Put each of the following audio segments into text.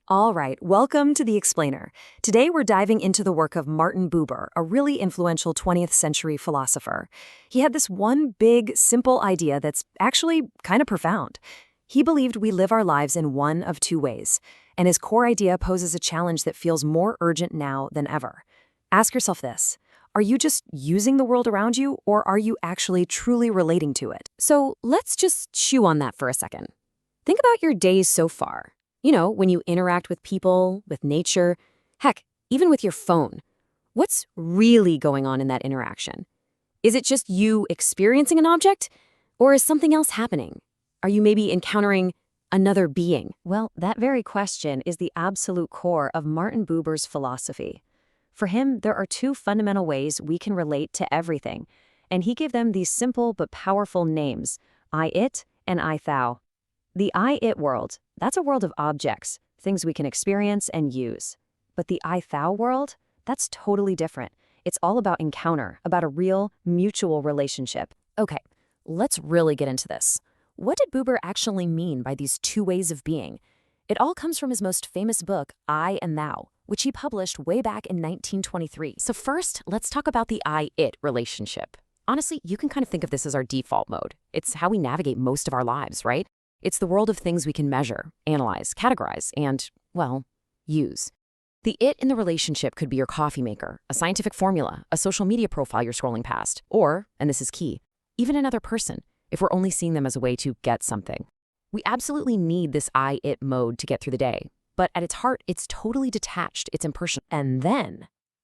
All right, welcome to The Explainer. Today we're diving into the work of Martin Buber, a really influential 20th century philosopher. He had this one big, simple idea that's actually kind of profound. He believed we live our lives in one of two ways, and his core idea poses a challenge that feels more urgent now than ever. Ask yourself this: are you just using the world around you, or are you actually truly relating to it? So let's just chew on that for a second. Think about your days so far. You know, when you interact with people, with nature, heck, even with your phone. What's really going on in that interaction? Is it just you experiencing an object? Or is something else happening? Are you maybe encountering another being? Well, that very question is the absolute core of Martin Buber's philosophy. For him, there are two fundamental ways we can relate to everything, and he gave them these simple but powerful names: I-it and I-thou. The I-it world, that's a world of objects, things we can experience and use. But the I-thou world, that's totally different. It's all about encounter, about a real, mutual relationship. Okay, let's really get into this. What did Buber actually mean by these two ways of being? It all comes from his most famous book, I and Thou, which he published way back in 1923. So first, let's talk about the I-it relationship. Honestly, you can kind of think of this as our default mode. It's how we navigate most of our lives, right? It's the world of things we can measure, analyze, categorize, and, well, use. The it in the relationship could be your coffee maker, a scientific formula, a social media profile you're scrolling past, or, and this is key, even another person, if we're only seeing them as a way to get something. We absolutely need this I-it mode to get through the day, but at its heart, it's totally detached, it's impersonal. And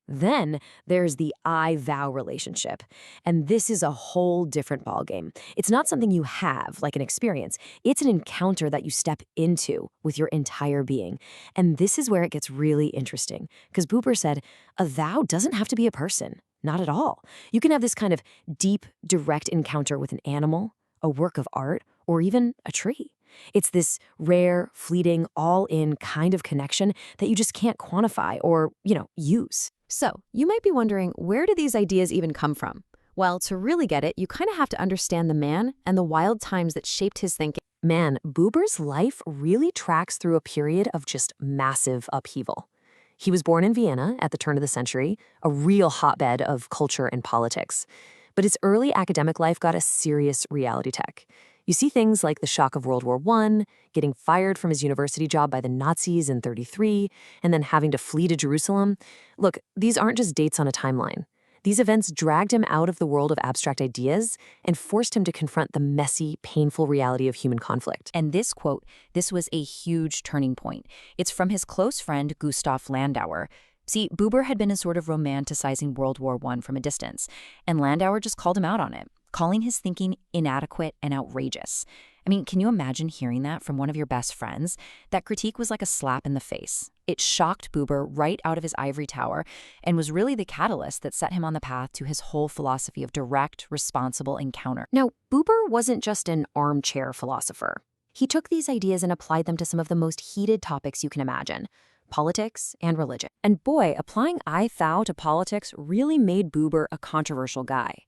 then there's the I-thou relationship. And this is a whole different ballgame. It's not something you have, like an experience. It's an encounter that you step into with your entire being. And this is where it gets really interesting, because Buber said, a thou doesn't have to be a person. Not at all. You can have this kind of deep, direct encounter with an animal, a work of art, or even a tree. It's this rare, fleeting, all-in kind of connection that you just can't quantify or, use. So, you might be wondering, where do these ideas even come from? Well, to really get it, you kind of have to understand the man and the wild times that shaped his thinking. Man, Buber's life really tracks through a period of just massive upheaval. He was born in Vienna at the turn of the century, a real hotbed of culture and politics. But his early academic life got a serious reality check. You see things like the shock of World War I, getting fired from his university job by the Nazis in '33, and then having to flee to Jerusalem. Look, these aren't just dates on a timeline. These events dragged him out of the world of abstract ideas and forced him to confront the messy, painful reality of human conflict. And this quote, this was a huge turning point. It's from his close friend, Gustav Landauer. See, Buber had been sort of romanticizing World War I from a distance, and Landauer just called him out on it, calling his thinking inadequate and outrageous. I mean, can you imagine hearing that from one of your best friends? That critique was like a slap in the face. It shocked Buber right out of his ivory tower and was really the catalyst that set him on the path to his whole philosophy of direct, responsible encounter. Now, Buber wasn't just an armchair philosopher. He took these ideas and applied them to some of the most heated topics you can imagine: politics and religion. And boy, applying I-thou to politics really made Buber a controversial guy.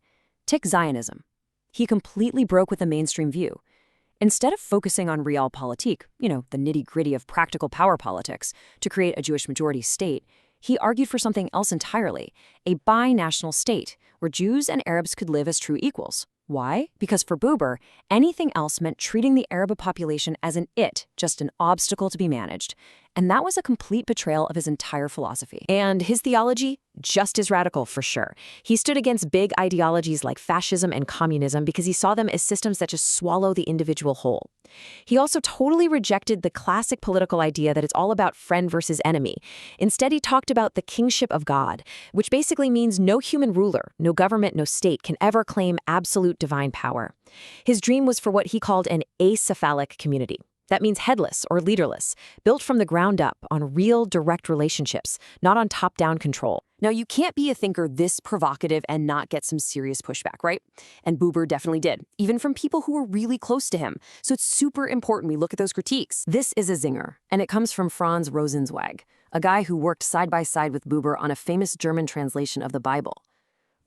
Take Zionism. He completely broke with the mainstream view. Instead of focusing on realpolitik, the nitty-gritty of practical power politics, to create a Jewish majority state, he argued for something else entirely: a binational state where Jews and Arabs could live as true equals. Why? Because for Buber, anything else meant treating the Arab population as an it, just an obstacle to be managed. And that was a complete betrayal of his entire philosophy. And his theology? Just as radical, for sure. He stood against big ideologies like fascism and communism because he saw them as systems that just swallow the individual whole. He also totally rejected the classic political idea that it's all about friend versus enemy. Instead, he talked about the kingship of God, which basically means no human ruler, no government, no state can ever claim absolute divine power. His dream was for what he called an acephalic community. That means headless or leaderless, built from the ground up on real, direct relationships, not on top-down control. Now, you can't be a thinker this provocative and not get some serious pushback, right? And Buber definitely did, even from people who were really close to him. So it's super important we look at those critiques. This is a zinger, and it comes from Franz Rosenzweig, a guy who worked side by side with Buber on a famous German translation of the Bible.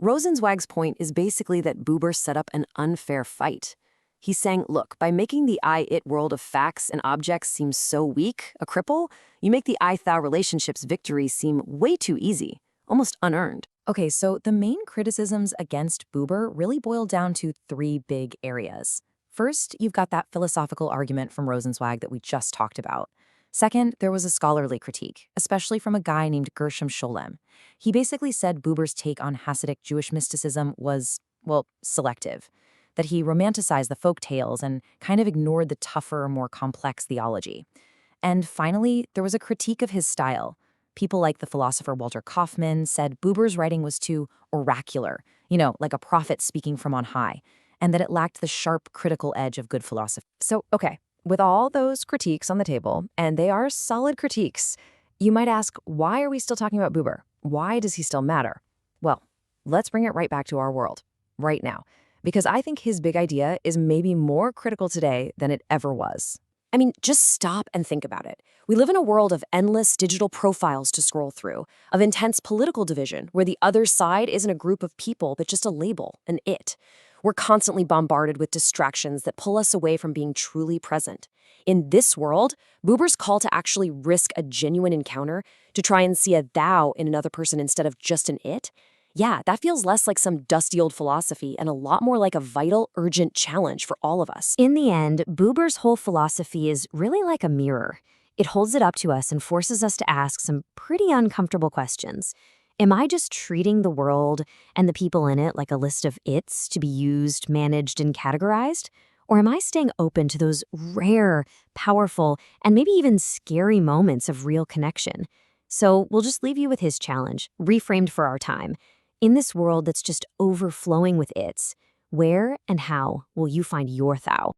Rosenzweig's point is basically that Buber set up an unfair fight. He's saying, look, by making the I-it world of facts and objects seem so weak, a cripple, you make the I-thou relationships victory seem way too easy, almost unearned. Okay, so the main criticisms against Buber really boil down to three big areas. First, you've got that philosophical argument from Rosenzweig that we just talked about. Second, there was a scholarly critique, especially from a guy named Gershom Scholem. He basically said Buber's take on Hasidic Jewish mysticism was, well, selective, that he romanticized the folk tales and kind of ignored the tougher, more complex theology. And finally, there was a critique of his style. People like the philosopher Walter Kaufmann said Buber's writing was too oracular, like a prophet speaking from on high, and that it lacked the sharp, critical edge of good philosophy. So, okay, with all those critiques on the table, and they are solid critiques, you might ask, why are we still talking about Buber? Why does he still matter? Well, let's bring it right back to our world, right now, because I think his big idea is maybe more critical today than it ever was. I mean, just stop and think about it. We live in a world of endless digital profiles to scroll through, of intense political division, where the other side isn't a group of people, but just a label, an it. We're constantly bombarded with distractions that pull us away from being truly present. In this world, Buber's call to actually risk a genuine encounter, to try and see a thou in another person instead of just an it, yeah, that feels less like some dusty old philosophy and a lot more like a vital, urgent challenge for all of us. In the end, Buber's whole philosophy is really like a mirror. It holds it up to us and forces us to ask some pretty uncomfortable questions. Am I just treating the world and the people in it like a list of its to be used, managed, and categorized? Or am I staying open to those rare, powerful, and maybe even scary moments of real connection? So we'll just leave you with his challenge, reframed for our time. In this world that's just overflowing with its, where and how will you find your thou?